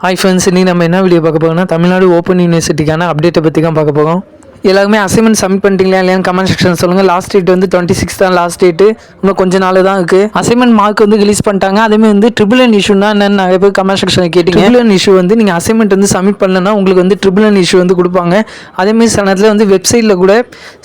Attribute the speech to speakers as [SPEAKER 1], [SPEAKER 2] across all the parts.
[SPEAKER 1] Hi friends, இன்னைக்கு நம்ம என்ன வீடியோ பார்க்க போகிறோம்னா தமிழ்நாடு ஓப்பன் யூனிவர்சிட்டிக்கான அப்டேட்டை பற்றி தான் பார்க்க போகிறோம். எல்லாருமே அசைன்மெண்ட் சப்மிட் பண்ணிட்டீங்களா இல்லையான்னு கமெண்ட் செக்ஷன் சொல்லுங்கள். லாஸ்ட் டேட் வந்து 26 தான் லாஸ்ட் டேட்டு. இன்னும் கொஞ்சம் நாள் தான் இருக்குது. அசைன்மெண்ட் மார்க் வந்து ரிலீஸ் பண்ணிட்டாங்க. அதேமாதிரி வந்து ட்ரிபிள் என் இஷ்யூனா என்னென்னு நிறைய பேர் கமெண்ட் செக்ஷனில் கேட்டிங்க. ட்ரிபிள் என் இஷ்யூ வந்து நீங்கள் அசைன்மெண்ட் வந்து சப்மிட் பண்ணலன்னா உங்களுக்கு வந்து ட்ரிபிள் என் இஷ்யூ வந்து கொடுப்பாங்க. அதேமாதிரி சில நேரத்தில் வந்து வெப்சைட்டில் கூட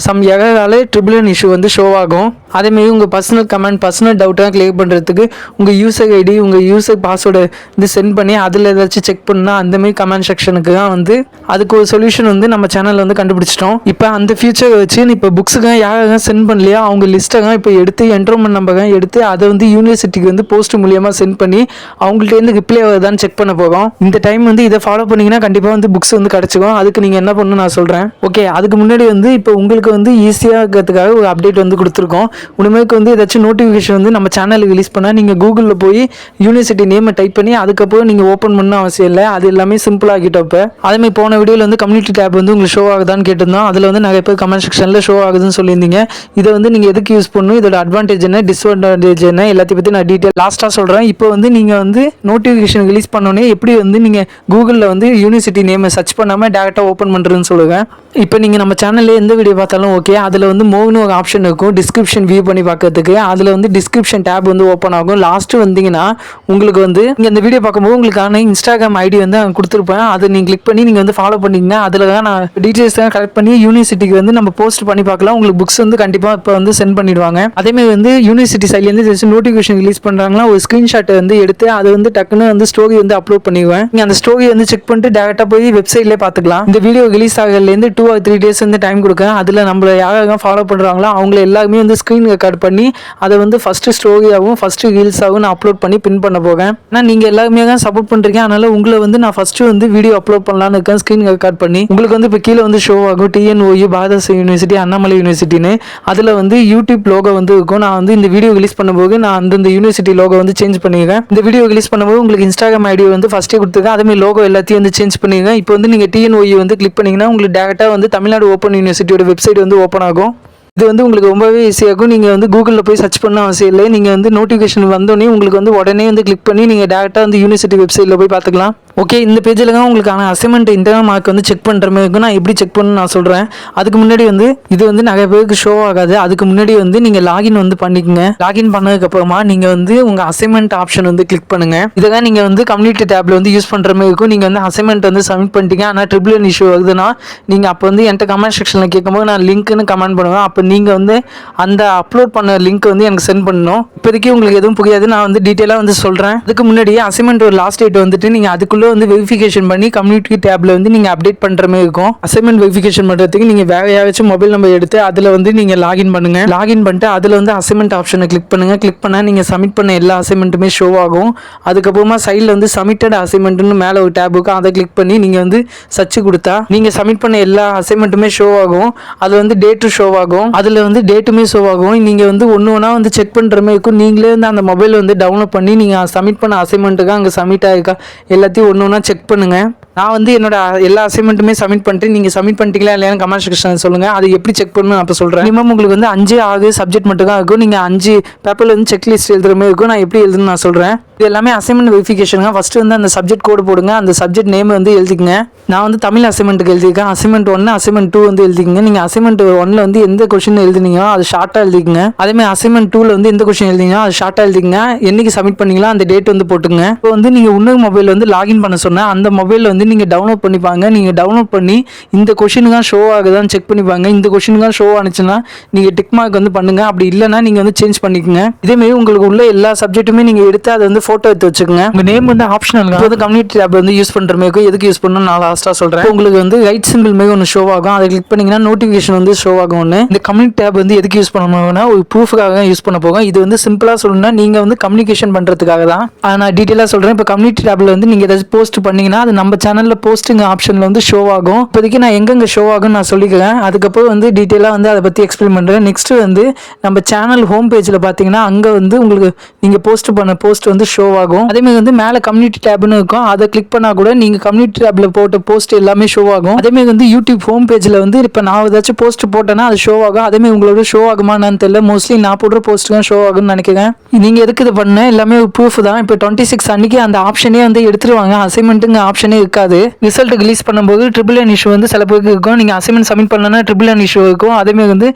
[SPEAKER 1] சம் எகரால ட்ரிபிள் என் இஷ்யூ வந்து ஷோ ஆகும். அதேமாதிரி உங்கள் பர்சனல் கமெண்ட் பர்சனல் டவுட்டாக கிளியர் பண்ணுறதுக்கு உங்கள் யூசர் ஐடி உங்கள் யூசர் பாஸ்வேர்டை வந்து சென்ட் பண்ணி அதில் ஏதாச்சும் செக் பண்ணால் அந்தமாரி கமெண்ட் செக்ஷனுக்கு தான் வந்து அதுக்கு ஒரு சொல்யூஷன் வந்து நம்ம சேனலில் வந்து கண்டுபிடிச்சிட்டோம். இப்போ அந்த ஃபியூச்சரை வச்சு இப்போ புக்ஸுக்காக யாரெல்லாம் சென்ட் பண்ணலையா அவங்க லிஸ்ட்டை இப்போ எடுத்து என்ட்ரோமெண்ட் நம்பரை எடுத்து அதை வந்து யூனிவர்சிட்டிக்கு வந்து போஸ்ட் மூலியமாக சென்ட் பண்ணி அவங்கள்ட்டேருந்து ரிப்ளை வருதான்னு செக் பண்ண போகிறோம். இந்த டைம் வந்து இதை ஃபாலோ பண்ணிங்கன்னா கண்டிப்பாக வந்து புக்ஸ் வந்து கிடச்சிக்கும். அதுக்கு நீங்கள் என்ன பண்ணணும்னு நான் சொல்கிறேன். ஓகே, அதுக்கு முன்னாடி வந்து இப்போ உங்களுக்கு வந்து ஈஸியாக இருக்கிறதுக்காக ஒரு அப்டேட் வந்து கொடுத்துருக்கோம். உண்மைக்கு வந்து ஏதாச்சும் நோட்டிஃபிகேஷன் வந்து நம்ம சேனலுக்கு ரிலீஸ் பண்ணால் நீங்கள் கூகுளில் போய் யூனிவர்சிட்டி நேமை டைப் பண்ணி அதுக்கப்புறம் நீங்கள் ஓப்பன் பண்ண அவசியம் இல்லை. அது எல்லாமே சிம்பிள் ஆகிட்டோம். இப்போ அதேமாதிரி போன வீடியோவில் வந்து கம்யூனிட்டி டேப் வந்து உங்களுக்கு ஷோ ஆகுதான்னு கேட்டிருந்தோம். அதில் வந்து நிறைய பேர் கமெண்ட் செக்ஷனில் ஷோ ஆகுதுன்னு சொல்லியிருந்தீங்க. இதை வந்து நீங்கள் எதுக்கு யூஸ் பண்ணணும், இதோட அட்வான்டேஜ் என்ன டிஸ்அட்வான்டேஜ் என்ன எல்லாத்தையும் பற்றி நான் டீட்டெயில் லாஸ்ட்டாக சொல்கிறேன். இப்போ வந்து நீங்கள் வந்து நோட்டிஃபிகேஷன் ரிலீஸ் பண்ணோன்னே எப்படி வந்து நீங்கள் கூகுளில் வந்து யூனிவர்சிட்டி நேமை சர்ச் பண்ணாமல் டேரெக்டாக ஓப்பன் பண்ணுறதுன்னு சொல்லுவேன். இப்போ நீங்கள் நம்ம சேனலில் எந்த வீடியோ பார்த்தாலும் ஓகே, அதில் வந்து மோன்னு ஒரு ஆப்ஷன் இருக்கும் டிஸ்கிரிப்ஷன் வியூ பண்ணி பார்க்கறதுக்கு. அதில் வந்து டிஸ்கிரிப்ஷன் டேப் வந்து ஓப்பன் ஆகும். லாஸ்ட்டு வந்தீங்கன்னா உங்களுக்கு வந்து நீங்கள் இந்த வீடியோ பார்க்கும்போது உங்களுக்கான இன்ஸ்டாகிராம் ஐடி வந்து நான் கொடுத்துருப்பேன். அதை நீங்கள் கிளிக் பண்ணி நீங்கள் வந்து ஃபாலோ பண்ணிங்கன்னா அதில் தான் நான் டீட்டெயில்ஸ் தான் கலெக்ட் பண்ணி யூனிவர்சிட்டிக்கு வந்து நம்ம போஸ்ட் பண்ணி பார்க்கலாம். உங்களுக்கு புக்ஸ் வந்து கண்டிப்பாக இப்போ வந்து சென்ட் பண்ணிடுவாங்க. அதேமாதிரி வந்து யூனிவர்சிட்டி சைட்லேருந்து ஜஸ்ட் நோட்டிஃபிகேஷன் ரிலீஸ் பண்ணுறாங்களா ஒரு ஸ்க்ரீன்ஷாட்டை வந்து எடுத்து அதை வந்து டக்குன்னு வந்து ஸ்டோரி வந்து அப்லோட் பண்ணிடுவேன். நீங்கள் அந்த ஸ்டோரி வந்து செக் பண்ணிட்டு டேரெக்டாக போய் வெப்சைட்லேயே பார்த்துக்கலாம். இந்த வீடியோ ரிலீஸ் ஆகிறதுலேருந்து 2 or 3 days வந்து டைம் கொடுக்கேன். அதில் நம்மளை யாரெல்லாம் ஃபாலோ பண்ணுறாங்களோ அவங்கள எல்லாருமே வந்து ஸ்க்ரீன் ரெக்கார்ட் பண்ணி அதை வந்து ஃபஸ்ட்டு ஸ்டோரியாகவும் ஃபஸ்ட்டு ரீல்ஸாகவும் நான் அப்லோட் பண்ணி பின் பண்ண போகிறேன். ஆனால் நீங்கள் எல்லாருமே தான் சப்போர்ட் பண்ணுறீங்க. அதனால் உங்களை வந்து நான் ஃபஸ்ட்டு வந்து வீடியோ அப்லோட் பண்ணலான்னு இருக்கேன். ஸ்க்ரீன் ரெக்கார்ட் பண்ணி உங்களுக்கு வந்து இப்போ கீழே வந்து ஷோ ஆகும் TNOU பாரத யூனிவர்சிட்டி அண்ணாமலை யூனிவர்சிட்டின்னு. அதில் வந்து யூடியூப் லோகோ வந்து இருக்கும். நான் வந்து இந்த வீடியோ ரிலீஸ் பண்ணும்போது நான் அந்தந்த யூனிவர்சிட்டி லோகோ வந்து சேஞ்ச் பண்ணிடுவேன். இந்த வீடியோ ரிலீஸ் பண்ணும்போது உங்களுக்கு இன்ஸ்டாகிராம் ஐடி வந்து ஃபஸ்ட்டே கொடுத்துருக்கேன். அதேமாதிரி லோகோ எல்லாத்தையும் வந்து சேஞ்ச் பண்ணிடுங்க. இப்போ வந்து நீங்கள் TNOU வந்து கிளிக் பண்ணிங்கன்னா உங்களுக்கு டேரெக்டாக வந்து தமிழ்நாடு ஓப்பன் யூனிவர்சிட்டியோட வெப்சைட் வந்து ஓப்பன் ஆகும். இது வந்து உங்களுக்கு ரொம்பவே ஈஸியாகும். நீங்கள் வந்து கூகுளில் போய் சர்ச் பண்ண அவசியம் இல்லை. நீங்கள் வந்து நோட்டிஃபிகேஷன் வந்தோடனே உங்களுக்கு வந்து உடனே வந்து கிளிக் பண்ணி நீங்கள் டேரெக்டாக வந்து யூனிவர்சிட்டி வெப்சைட்டில் போய் பார்த்துக்கலாம். ஓகே, இந்த பேஜில் தான் உங்களுக்கான அசைன்மெண்ட் இன்டர்னல் மார்க் வந்து செக் பண்ணுற மாதிரி இருக்கும். நான் எப்படி செக் பண்ணணும்னு நான் சொல்கிறேன். அதுக்கு முன்னாடி வந்து இது வந்து நிறைய பேருக்கு ஷோ ஆகாது. அதுக்கு முன்னாடி வந்து நீங்கள் லாகின் வந்து பண்ணிக்கோங்க. லாகின் பண்ணதுக்கப்புறமா நீங்கள் வந்து உங்கள் அசைன்மெண்ட் ஆப்ஷன் வந்து கிளிக் பண்ணுங்கள். இதை தான் நீங்கள் வந்து கம்யூனிட்டி டேப்பில் வந்து யூஸ் பண்ணுற மாதிரி இருக்கும். நீங்கள் வந்து அசைன்மெண்ட் வந்து சப்மிட் பண்ணிட்டீங்க. ஆனால் ட்ரிபிள் என் இஷ்யூ வருதுன்னா நீங்கள் அப்போ வந்து என்கிட்ட கமெண்ட் செக்ஷனில் கேட்கும்போது நான் லிங்க்னு கமெண்ட் பண்ணுவேன். அப்போ நீங்கள் வந்து அந்த அப்லோட் பண்ண லிங்க் வந்து எனக்கு சென்ட் பண்ணணும். இப்போதைக்கு உங்களுக்கு எதுவும் புரியாது, நான் வந்து டீட்டெயிலாக வந்து சொல்கிறேன். அதுக்கு முன்னாடி அசைன்மெண்ட் ஒரு லாஸ்ட் டேட் வந்துட்டு நீங்கள் அதுக்குள்ளே வந்து வெரிஃபிகேஷன் பண்ணி கம்யூனிட்டி டேப்ல வந்து நீங்கள் அப்டேட் பண்ணுற மாதிரி இருக்கும். அசைன்மெண்ட் வெரிஃபிகேஷன் பண்ணுறதுக்கு நீங்கள் வேற யாராச்சும் மொபைல் நம்பர் எடுத்து அதில் வந்து நீங்கள் லாகின் பண்ணுங்க. லாகின் பண்ணிட்டு அதில் வந்து அசைன்மெண்ட் ஆப்ஷனை கிளிக் பண்ணுங்க. கிளிக் பண்ணால் நீங்கள் சப்மிட் பண்ண எல்லா அசைன்மெண்ட்டுமே ஷோ ஆகும். அதுக்கப்புறமா சைடில் வந்து சப்மிட்டட் அசைன்மெண்ட்னு மேலே ஒரு டேப் இருக்கும். அதை கிளிக் பண்ணி நீங்கள் வந்து சர்ச் கொடுத்தா நீங்கள் சப்மிட் பண்ண எல்லா அசைன்மெண்ட்டுமே ஷோ ஆகும். அது வந்து டேட்டு ஷோ ஆகும். அதில் வந்து டேட்டுமே ஷோ ஆகும். நீங்கள் வந்து ஒன்று ஒன்றா வந்து செக் பண்ணுற மாதிரி இருக்கும். நீங்களே வந்து அந்த மொபைல் வந்து டவுன்லோட் பண்ணி நீங்கள் சப்மிட் பண்ண அசைன்மெண்ட்டுக்கு அங்கே சப்மிட் ஆகிருக்கா எல்லாத்தையும் ஒன்று ஒன்றா செக் பண்ணுங்க. நான் வந்து என்னோட எல்லா அசைன்மெண்ட்டுமே சப்மிட் பண்ணிட்டு நீங்கள் சப்மிட் பண்ணிட்டீங்களா இல்லையான்னு கமெண்ட் செக்ஷன் சொல்லுங்கள். அது எப்படி செக் பண்ணணும் அப்போ சொல்கிறேன். மினிமம் உங்களுக்கு வந்து 5-6 சப்ஜெக்ட் மட்டும் தான் இருக்கும். நீங்கள் 5 பேப்பரில் வந்து செக் லிஸ்ட் எழுதுற மாதிரி இருக்கும். நான் எப்படி எழுதுன்னு நான் சொல்கிறேன். இது எல்லாமே அசைன்மெண்ட் வெரிஃபிகேஷனுங்க. ஃபஸ்ட்டு வந்து அந்த சப்ஜெக்ட் கோடு போடுங்க. அந்த சப்ஜெக்ட் நேம் வந்து எழுதிக்கங்க. நான் வந்து தமிழ் அசைன்மெண்ட்டுக்கு எழுதியிருக்கேன். அசைன்மெண்ட் 1 அசைன்மெண்ட் 2 வந்து எழுதிக்கங்க. நீங்கள் அசைன்மெண்ட் 1ல் வந்து எந்த கொஸ்டின் எழுதுனீங்களோ அது ஷார்ட்டாக எழுதிக்கங்க. அதேமாதிரி அசைன்மெண்ட் 2ல் வந்து எந்த கொஸ்டின் எழுதினீங்களோ அது ஷார்ட்டாக எழுதிக்கங்க. என்னைக்கு சப்மிட் பண்ணீங்களோ அந்த டேட் வந்து போட்டுங்க. இப்போ வந்து நீங்கள் இன்னொரு மொபைல் வந்து லாகின் பண்ண சொன்னேன். அந்த மொபைலில் வந்து நீங்கள் டவுன்லோட் பண்ணிப்பாங்க. நீங்கள் டவுன்லோட் பண்ணி இந்த கொஷினுக்காக ஷோ ஆகுதான்னு செக் பண்ணிப்பாங்க. இந்த கொஷினுக்காக ஷோ ஆனிச்சுன்னா நீங்கள் டிக் மார்க் வந்து பண்ணுங்கள். அப்படி இல்லைன்னா நீங்கள் வந்து சேஞ்ச் பண்ணிக்கோங்க. இதேமாரி உங்களுக்கு உள்ள எல்லா சப்ஜெக்ட்டுமே நீங்கள் எடுத்து அதை வந்து ஃபோட்டோ எடுத்து வச்சுக்கோங்க. உங்கள் நேம் வந்து ஆப்ஷனல். இப்போ வந்து கம்யூனிட்டி டேப் வந்து யூஸ் பண்ணுற மாதிரி எதுக்கு யூஸ் பண்ணணும் நான் லாஸ்ட்டாக சொல்கிறேன். உங்களுக்கு வந்து ரைட் சிம்பிள் மாதிரி ஒன்று ஷோ ஆகும். அதை கிளிக் பண்ணிங்கன்னா நோட்டிஃபிகேஷன் வந்து ஷோ ஆகும். ஒன்று இந்த கம்யூனிட்டி டேப் வந்து எதுக்கு யூஸ் பண்ணணும்னா ஒரு ப்ரூஃபுக்காக யூஸ் பண்ண போகும். இது வந்து சிம்பிளாக சொல்லணும்னா நீங்கள் வந்து கம்யூனிகேஷன் பண்ணுறதுக்காக தான். நான் டீட்டெயிலாக சொல்கிறேன். இப்போ கம்யூனிட்டி டேப்பில் வந்து நீங்கள் ஏதாச்சும் போஸ்ட் பண்ணிங்கன்னா அது நம்ம சேனலில் போஸ்ட்டுங்க ஆப்ஷனில் வந்து ஷோ ஆகும். இப்போதைக்கு நான் எங்கெங்கே ஷோ ஆகும்னு நான் சொல்லிக்கிறேன். அதுக்கப்புறம் வந்து டீட்டெயிலாக வந்து அதை பற்றி எக்ஸ்பிளைன் பண்ணுறேன். நெக்ஸ்ட் வந்து நம்ம சேனல் ஹோம் பேஜில் பார்த்தீங்கன்னா அங்கே வந்து உங்களுக்கு நீங்கள் போஸ்ட் பண்ண போஸ்ட் வந்து ஷோ ஷோ ஆகும். அதே மாதிரி வந்து மேலே கம்யூனிட்டி டேப்னு இருக்கும், அதை கிளிக் பண்ணால் கூட நீங்கள் கம்யூனிட்டி டேப்ல போட்ட போஸ்ட் எல்லாமே ஷோ ஆகும். அதே மாதிரி வந்து யூடியூப் ஹோம் பேஜில் வந்து இப்போ நான் ஏதாச்சும் போஸ்ட் போட்டேன்னா அது ஷோ ஆகும். அதே மாதிரி உங்களோட ஷோ ஆகுமா என்னன்னு தெரியல, மோஸ்ட்லி நான் போடுற போஸ்ட் தான் ஷோ ஆகும்னு நினைக்கிறேன். நீங்கள் எதுக்கு இது பண்ண எல்லாமே ப்ரூஃப் தான். இப்போ 26 அன்னைக்கு அந்த ஆப்ஷனே வந்து எடுத்துருவாங்க, அசைன்மெண்ட்டுங்க ஆப்ஷனே இருக்காது. ரிசல்ட் ரிலீஸ் பண்ணும்போது ட்ரிபிள் இஷ்யூ வந்து சில பேருக்கு இருக்கும். நீங்கள் அசைன்மெண்ட் சப்மிட் பண்ணலன்னா ட்ரிபிள் இஷ்யூ இருக்கும். அதேமாதிரி வந்து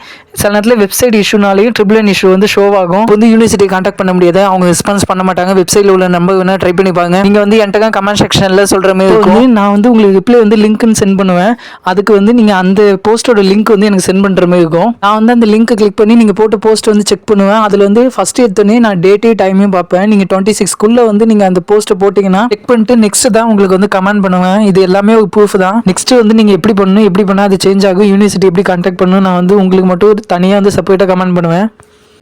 [SPEAKER 1] சில நேரத்தில் வெப்சைட் இஷ்யூனாலையும் ட்ரிபிள் இஷ்யூ வந்து ஷோ ஆகும். வந்து யூனிவர்சிட்டி கான்டாக்ட் பண்ண முடியாது, அவங்க ரெஸ்பான்ஸ் பண்ண மாட்டாங்க. வெப்சைட்ல உள்ள நம்பர் வேணா ட்ரை பண்ணி பாருங்க. நீங்க வந்து என்கிட்ட கமெண்ட் செக்ஷன்ல சொல்ற மாதிரி இருக்கும். நான் வந்து உங்களுக்கு ரிப்ளை வந்து லிங்க்னு சென்ட் பண்ணுவேன். அதுக்கு வந்து நீங்க அந்த போஸ்டோட லிங்க் வந்து எனக்கு சென்ட் பண்ற மாதிரி இருக்கும். நான் வந்து அந்த லிங்க் கிளிக் பண்ணி நீங்க போட்ட போஸ்ட் வந்து செக் பண்ணுவேன். அதுல வந்து ஃபர்ஸ்ட் எடுத்தோடனே நான் டேட்டே டைமையும் பார்ப்பேன். நீங்க 26க்குள்ள வந்து நீங்க அந்த போஸ்ட்டை போட்டீங்கன்னா செக் பண்ணிட்டு நெக்ஸ்ட் தான் உங்களுக்கு வந்து கமெண்ட் பண்ணுவேன். இது எல்லாமே ஒரு ப்ரூஃப் தான். நெக்ஸ்ட் வந்து நீங்க எப்படி பண்ணணும், எப்படி பண்ணா அது சேஞ்ச் ஆகும், யூனிவர்சிட்டி எப்படி கான்டாக்ட் பண்ணணும், நான் வந்து உங்களுக்கு மட்டும் தனியாக வந்து செப்பரேட்டாக கமெண்ட் பண்ணுவேன்.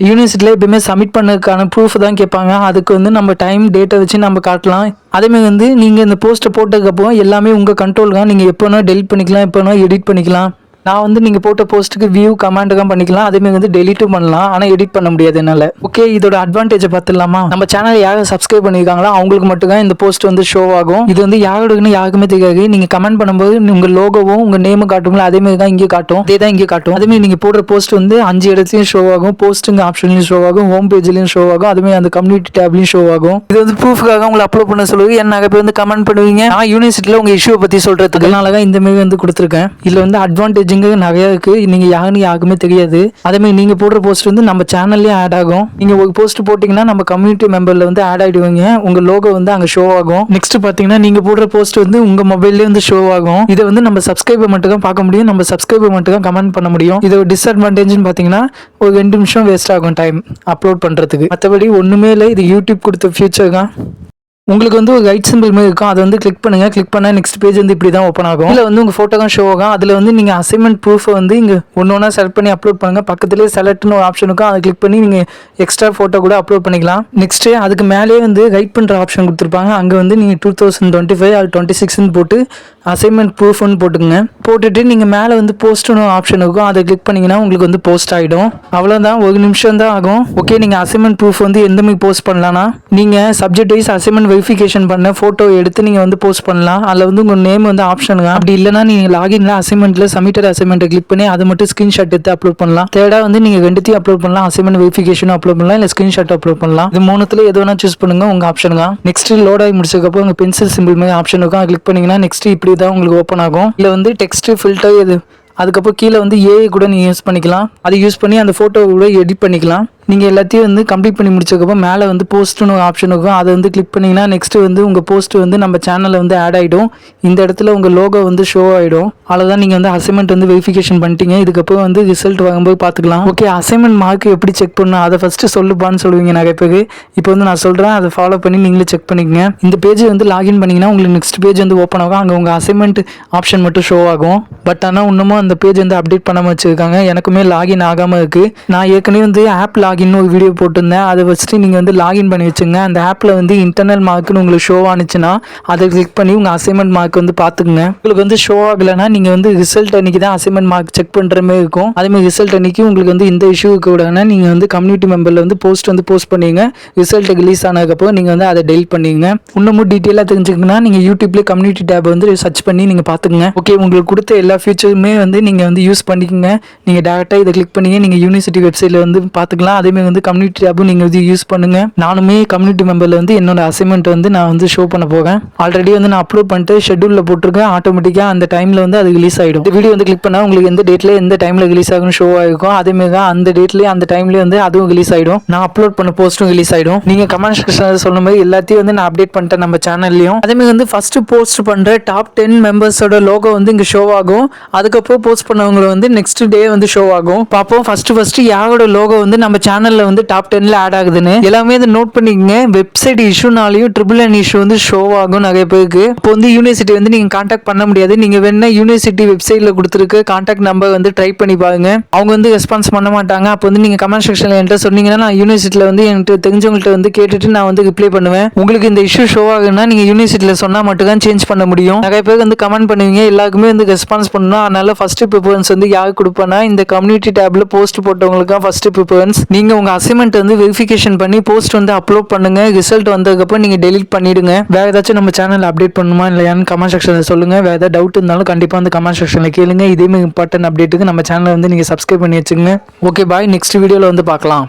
[SPEAKER 1] யூனிவர்சிட்டியில் எப்பயுமே சப்மிட் பண்ணதுக்கான ப்ரூஃப் தான் கேட்பாங்க. அதுக்கு வந்து நம்ம டைம் டேட்டை வச்சு நம்ம காட்டலாம். அதேமாதிரி வந்து நீங்கள் இந்த போஸ்ட்டை போட்டதுக்கப்புறம் எல்லாமே உங்கள் கண்ட்ரோல் தான். நீங்கள் எப்போனா டெலிட் பண்ணிக்கலாம், எப்போனா எடிட் பண்ணிக்கலாம். நான் வந்து நீங்கள் போட்ட போஸ்ட்டுக்கு வியூ கமெண்ட்டுக்கும் பண்ணிக்கலாம், அதேமாதிரி வந்து டெலிட்டும் பண்ணலாம், ஆனால் எடிட் பண்ண முடியாது என்னால். ஓகே, இதோட அட்வான்டேஜை பார்த்துடலாமா? நம்ம சேனல் யாரும் சப்ஸ்கிரைப் பண்ணியிருக்காங்களோ அவங்களுக்கு மட்டும் தான் இந்த போஸ்ட் வந்து ஷோ ஆகும். இது வந்து யாருக்குன்னு யாருக்குமே தெரியாது. நீங்கள் கமெண்ட் பண்ணும்போது உங்கள் லோகோவும் உங்கள் நேமும் காட்டுங்களா, அதேமாதிரி தான் இங்கே காட்டும், அதே தான் இங்கே காட்டும். அதேமாதிரி நீங்கள் போடுற போஸ்ட் வந்து 5 இடத்துலையும் ஷோ ஆகும். போஸ்ட்டுங்க ஆப்ஷன்லையும் ஷோ ஆகும், ஹோம் பேஜ்லையும் ஷோ ஆகும், அதுமாதிரி அந்த கம்யூனிட்டி டேப்லையும் ஷோ ஆகும். இது வந்து ப்ரூஃப்காக உங்களை அப்லோட் பண்ண சொல்லுவது. என்ன நிறைய பேர் வந்து கமெண்ட் பண்ணுவீங்க, நான் யூனிவர்சிட்டியில் உங்கள் இஷ்யூ பற்றி சொல்கிறதுக்கு அதனால தான் இந்த மாதிரி வந்து கொடுத்துருக்கேன். இதில் வந்து அட்வான்டேஜுங்க நிறைய இருக்குது. நீங்க யாருக்குமே தெரியாது. அதே மாதிரி நீங்க போடுற போஸ்ட் வந்து நம்ம சேனல்லயே ஆட் ஆகும். நீங்க ஒரு போஸ்ட் போட்டீங்கன்னா நம்ம கம்யூனிட்டி மெம்பர்ல வந்து ஆட் ஆயிடுவீங்க. உங்க லோகோ வந்து அங்க ஷோ ஆகும். நெக்ஸ்ட் பாத்தீங்கன்னா நீங்க போடுற போஸ்ட் வந்து உங்க மொபைல்லே வந்து ஷோ ஆகும். இதை வந்து நம்ம சப்ஸ்கிரைபர் மட்டும் தான் பார்க்க முடியும், நம்ம சப்ஸ்கிரைபர் மட்டும் தான் கமெண்ட் பண்ண முடியும். இது ஒரு டிஸ்அட்வான்டேஜ்னு பாத்தீங்கன்னா ஒரு 2 நிமிஷம் வேஸ்ட் ஆகும் டைம் அப்லோட் பண்றதுக்கு. மற்றபடி ஒண்ணுமே இல்லை, இது யூடியூப் கொடுத்த ஃபியூச்சர் தான். உங்களுக்கு வந்து ஒரு ரைட் சிம்பிள் மாதிரி இருக்கும், அதை வந்து கிளிக் பண்ணுங்க. கிளிக் பண்ணால் நெக்ஸ்ட் பேஜ் வந்து இப்படி தான் ஓப்பன் ஆகும். இதில் வந்து உங்கள் ஃபோட்டோ தான் ஷோ ஆகும். அதில் வந்து நீங்கள் அசைன்மெண்ட் ப்ரூஃபை வந்து இங்கே ஒன்று செலக்ட் பண்ணி அப்லோட் பண்ணுங்கள். பக்கத்துலேயே செலக்ட்னு ஒரு ஆப்ஷன் இருக்கும், அதை கிளிக் பண்ணி நீங்கள் எக்ஸ்ட்ரா ஃபோட்டோ கூட அப்லோட் பண்ணிக்கலாம். நெக்ஸ்ட்டு அதுக்கு மேலேயே வந்து ரைட் பண்ணுற ஆப்ஷன் கொடுத்துருப்பாங்க. அங்கே வந்து நீங்கள் 2025 அது 26ன்னு போட்டு அசைன்மெண்ட் ப்ரூஃப்னு போட்டுங்க. போட்டுட்டு நீங்கள் மேலே வந்து போஸ்ட்னு ஆப்ஷன் இருக்கும், அதை கிளிக் பண்ணிங்கன்னா உங்களுக்கு வந்து போஸ்ட் ஆகிடும். அவ்வளோதான், 1 நிமிஷம் தான் ஆகும். ஓகே, நீங்கள் அசைன்மெண்ட் ப்ரூஃப் வந்து எந்த மாதிரி போஸ்ட் பண்ணலாம்னா, நீங்கள் சப்ஜெக்ட் வைஸ் அசைன்மெண்ட் வெரிஃபிகேஷன் பண்ண ஃபோட்டோ எடுத்து நீங்கள் வந்து போஸ்ட் பண்ணலாம். அதில் வந்து உங்கள் நேம் வந்து ஆப்ஷனுங்க. அப்படி இல்லைனா நீங்கள் லாகின்ல அசைன்மெண்ட்டில் சப்மிட்டட் அசைன்மெண்ட்டை கிளிக் பண்ணி அதை மட்டும் ஸ்க்ரீன்ஷாட் எடுத்து அப்லோட் பண்ணலாம். தேர்டாக வந்து நீங்கள் 2த்தையும் அப்லோட் பண்ணலாம். அசைன்மெண்ட் வெரிஃபிகேஷனும் அப்லோட் பண்ணலாம், இல்லை ஸ்க்ரீன்ஷாட் அப்லோட் பண்ணலாம். இது 3த்துல எது வேணா சூஸ் பண்ணுங்க, உங்கள் ஆப்ஷன் தான். நெக்ஸ்ட் லோட் ஆகி முடிச்சதுக்கப்புறம் உங்கள் பென்சில் சிம்பிள் மாதிரி ஆப்ஷன் இருக்கும், கிளிக் பண்ணிங்கன்னா நெக்ஸ்ட் இப்படி தான் உங்களுக்கு ஓப்பன் ஆகும். இல்லை வந்து டெக்ஸ்ட் ஃபில்டர் இது, அதுக்கப்புறம் கீழே வந்து ஏஐ கூட நீங்கள் யூஸ் பண்ணிக்கலாம். அதை யூஸ் பண்ணி அந்த ஃபோட்டோ கூட எடிட் பண்ணிக்கலாம். நீங்கள் எல்லாத்தையும் வந்து கம்ப்ளீட் பண்ணி முடிச்சதுக்கப்புறம் மேலே வந்து போஸ்ட்னு ஒரு ஆப்ஷன் இருக்கும், அதை வந்து கிளிக் பண்ணிங்கன்னா நெக்ஸ்ட் வந்து உங்கள் போஸ்ட் வந்து நம்ம சேனலில் வந்து ஆட் ஆகிடும். இந்த இடத்துல உங்கள் லோகோ வந்து ஷோ ஆகிடும். அவ்வளோதான், நீங்கள் வந்து அசைன்மெண்ட் வந்து வெரிஃபிகேஷன் பண்ணிட்டீங்க. இதுக்கப்புறம் வந்து ரிசல்ட் வரும்போது பார்த்துக்கலாம். ஓகே, அசைன்மெண்ட் மார்க் எப்படி செக் பண்ணணும் அதை ஃபஸ்ட்டு சொல்லுப்பான்னு சொல்லுவீங்க நிறைய பேர். இப்போ வந்து நான் சொல்கிறேன், அதை ஃபாலோ பண்ணி நீங்களே செக் பண்ணிக்கங்க. இந்த பேஜ் வந்து லாகின் பண்ணிங்கன்னா உங்களுக்கு நெக்ஸ்ட் பேஜ் வந்து ஓப்பன் ஆகும். அங்கே உங்கள் அசைன்மெண்ட் ஆப்ஷன் மட்டும் ஷோ ஆகும். பட் ஆனால் இன்னமும் அந்த பேஜ் வந்து அப்டேட் பண்ணாமல் வச்சுருக்காங்க. எனக்குமே லாகின் ஆகாமல் இருக்குது. நான் ஏற்கனவே வந்து ஆப் லாகின் ஒரு வீடியோ போட்டிருந்தேன், அதை வச்சுட்டு நீங்கள் வந்து லாகின் பண்ணி வச்சுங்க. அந்த ஆப்பில் வந்து இன்டர்னல் மார்க்னு உங்களுக்கு ஷோ ஆனிச்சுன்னா அதை கிளிக் பண்ணி உங்கள் அசைன்மெண்ட் மார்க் வந்து பார்த்துக்குங்க. உங்களுக்கு வந்து ஷோ ஆகலைன்னா நீங்கள் வந்து ரிசல்ட் அன்றைக்கி தான் அசைன்மெண்ட் மார்க் செக் பண்ணுற மாதிரி இருக்கும். அதேமாதிரி ரிசல்ட் அன்றைக்கி உங்களுக்கு வந்து இந்த இஷ்யூக்கு கூடனா நீங்கள் வந்து கம்யூனிட்டி மெம்பரில் வந்து போஸ்ட் பண்ணிங்க. ரிசல்ட் ரிலீஸ் ஆனதுக்கப்புறம் நீங்கள் வந்து அதை டெலிட் பண்ணிங்க. இன்னமும் டீட்டெயிலாக தெரிஞ்சுக்கணும்னா நீங்கள் யூடியூப்லேயே கம்யூனிட்டி டேப் வந்து சர்ச் பண்ணி நீங்கள் பார்த்துக்குங்க. ஓகே, உங்களுக்கு கொடுத்த எல்லா ஃபீச்சருமே வந்து நீங்கள் வந்து யூஸ் பண்ணிக்கோங்க. நீங்கள் டேரெக்டாக இதை கிளிக் பண்ணிங்க, நீங்கள் யூனிவர்சிட்டி வெப்சைட்டில் வந்து பார்த்துக்கலாம். அதேமாதிரி வந்து கம்யூனிட்டி டேப்பும் நீங்கள் வந்து யூஸ் பண்ணுங்க. நானுமே கம்யூனிட்டி மெம்பரில் வந்து என்னோட அசைன்மெண்ட் வந்து நான் வந்து ஷோ பண்ண போகிறேன். ஆல்ரெடி வந்து நான் அப்லோட் பண்ணிட்டு ஷெட்யூலில் போட்டிருக்கேன். ஆட்டோமேட்டிக்காக அந்த டைமில் வந்து அது ரிலீஸ் ஆகிடும். இந்த வீடியோ வந்து கிளிக் பண்ணால் உங்களுக்கு எந்த டேட்டில் எந்த டைமில் ரிலீஸ் ஆகும் ஷோ ஆகிருக்கும். அதேமாதிரி தான் அந்த டேட்லேயே அந்த டைம்லேயே வந்து அதுவும் ரிலீஸ் ஆகிடும். நான் அப்லோட் பண்ண போஸ்ட்டும் ரிலீஸ் ஆகிடும். நீங்கள் கமெண்ட் செக்ஷனில் சொல்லும் போது எல்லாத்தையும் வந்து நான் அப்டேட் பண்ணிட்டேன் நம்ம சேனல்லையும். அதேமாதிரி வந்து ஃபர்ஸ்ட் போஸ்ட் பண்ணுற டாப் 10 மெம்பர்ஸோட லோகோ வந்து இங்கே ஷோ ஆகும். அதுக்கப்புறம் போஸ்ட் பண்ணவங்க வந்து நெக்ஸ்ட் டே வந்து ஷோ ஆகும். பார்ப்போம் ஃபர்ஸ்ட் யாரோட லோகோ வந்து நம்ம சேனலில் வந்து டாப் 10ல ஆட் ஆகுதுன்னு. எல்லாமே இதை நோட் பண்ணிக்கங்க. வெப்சைட் இஷ்யூனாலையும் ட்ரிபிள் இஷ்யூ வந்து ஷோ ஆகும் நிறைய பேருக்கு. இப்போ வந்து யூனிவர்சிட்டி வந்து நீங்கள் கான்டாக்ட் பண்ண முடியாது. நீங்கள் வேணா யூனிவர்சிட்டி வெப்சைட்டில் கொடுத்துருக்கு கான்டாக்ட் நம்பர் வந்து ட்ரை பண்ணி பாருங்க. அவங்க வந்து ரெஸ்பான்ஸ் பண்ண மாட்டாங்க. அப்போ வந்து நீங்கள் கமெண்ட் செக்ஷனில் என்கிட்ட சொன்னீங்கன்னா நான் யூனிவர்சிட்டியில் வந்து என்கிட்ட தெரிஞ்சவங்கள்ட்ட வந்து கேட்டுட்டு நான் வந்து ரிப்ளை பண்ணுவேன். உங்களுக்கு இந்த இஷ்யூ ஷோ ஆகுன்னா நீங்கள் யூனிவர்சிட்டியில் சொன்னால் மட்டும் தான் சேஞ்ச் பண்ண முடியும். நிறைய பேர் வந்து கமெண்ட் பண்ணுவீங்க, எல்லாருக்குமே வந்து ரெஸ்பான்ஸ் பண்ணணும். அதனால ஃபர்ஸ்ட் ப்ரிஃபரன்ஸ் வந்து யாருக்கு கொடுப்பேன்னா இந்த கம்யூனிட்டி டேப்ல போஸ்ட் போட்டவங்களுக்கு தான் ஃபர்ஸ்ட் ப்ரிஃபரன்ஸ். நீங்கள் உங்கள் அசைன்மெண்ட் வந்து வெரிஃபிகேஷன் பண்ணி போஸ்ட் வந்து அப்லோட் பண்ணுங்கள். ரிசல்ட் வந்ததுக்கப்புறம் நீங்கள் டெலிட் பண்ணிவிடுங்க. வேறு ஏதாச்சும் நம்ம சேனல் அப்டேட் பண்ணணுமா இல்லையான்னு கமெண்ட் செக்ஷனில் சொல்லுங்கள். வேறு ஏதாவது டவுட் இருந்தாலும் கண்டிப்பாக வந்து கமெண்ட் செக்ஷனில் கேளுங்க. இதேமாதிரி இம்பார்ட்டன்ட் அப்டேட்டுக்கு நம்ம சேனலை வந்து நீங்கள் சப்ஸ்கிரைப் பண்ணி வச்சுங்க. ஓகே பாய், நெக்ஸ்ட் வீடியோவில் வந்து பார்க்கலாம்.